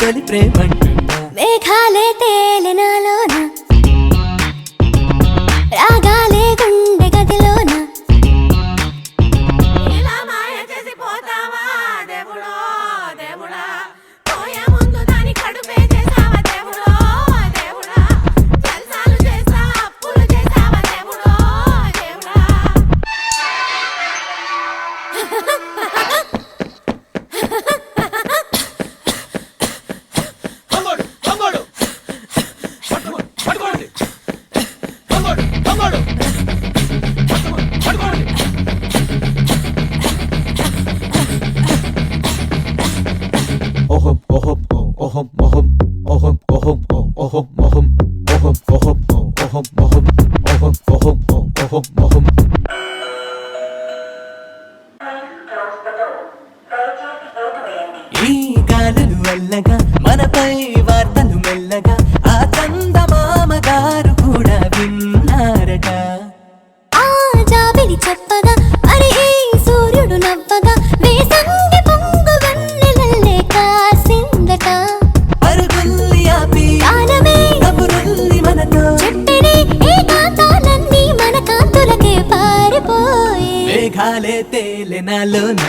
తొలి ప్రేమంటున్నా మేఘాలే తేలినాలోన రాగాలే గుండె గదిలోన ఇలా మాయ చేసి పోతావా దేవుడో దేవుడా పోయే ముందు దాని కడుపే చేసావా దేవుడో దేవుడా జల్సాలు చేసా అప్పులు చేసావా దేవుడో దేవుడా ఈ గాలులు వల్లగా మనపై వార్తలు మెల్లగా ఆ చందమామ గారు కూడా విన్నారట ఆ జాబిలి చెప్పగా అరే సూర్యుడు నవ్వగా వేసంగి పొంగు వెన్నెలల్లే కాసిందట పరుగుల్లి ఆపి కాలమే కబురుల్లి మనతో చెప్పినే ఏకాంతాలన్నీ మన కాంతులకే పారిపోయే మేఘాలే తేలినాలోన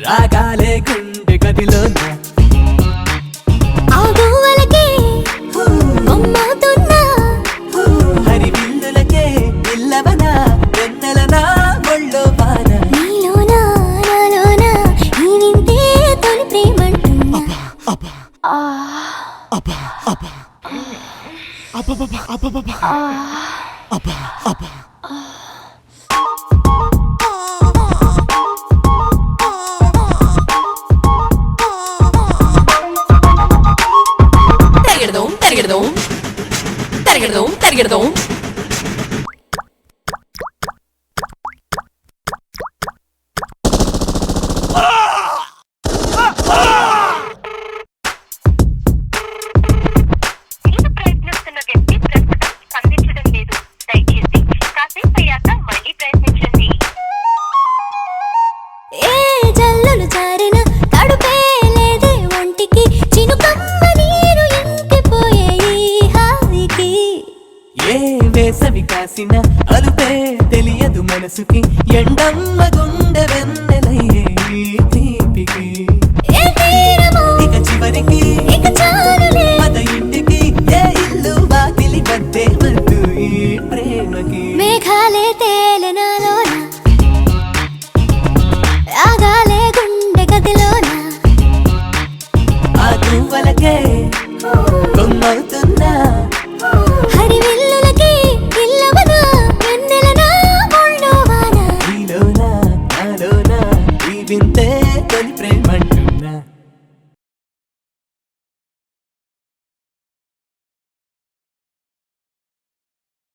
రాగాలే గుండె గదిలోన ఆ గువ్వలకే బొమ్మవుతున్నా హరి విల్లులకే ఇల్లవన వెన్నెలనా ఒళ్ళో వాన నీలోన నాలోన ఈ వింతే తొలి ప్రేమంటున్నా తరిగెడదాం మీరు ప్రయత్నిస్తున్న వ్యక్తి ప్రస్తుతం స్పందించడం లేదు దయచేసి కాసేపు అయ్యాక మళ్ళీ ప్రయత్నించండి ఏ జల్లులు జారిన తడుపే లేదే ఒంటికి చినుకమ్మ నీరు ఇంకిపోయే ఈ హాయికి ఏ వేసవి కాసిన అలుపే తెలియదు మనసుకి ఎండమ్మ గుండె వెన్నెలయ్యే ఈ తీపికి ఏ తీరమో ఇక చివరికి ఇక చాలులే మత ఇంటికి ఏ ఇల్లు వాకిలి వద్దే వద్దు ఈ ప్రేమకి మేఘాలే తేలినాలోన రాగాలే గుండె గదిలోన ఆ గువ్వలకే కొమ్మవుతున్నా హరివిల్లులకి ఇల్లవన వెన్నెలనా ఒళ్ళో వాన నీలోన నాలోన ఈ వింతే తొలి ప్రేమ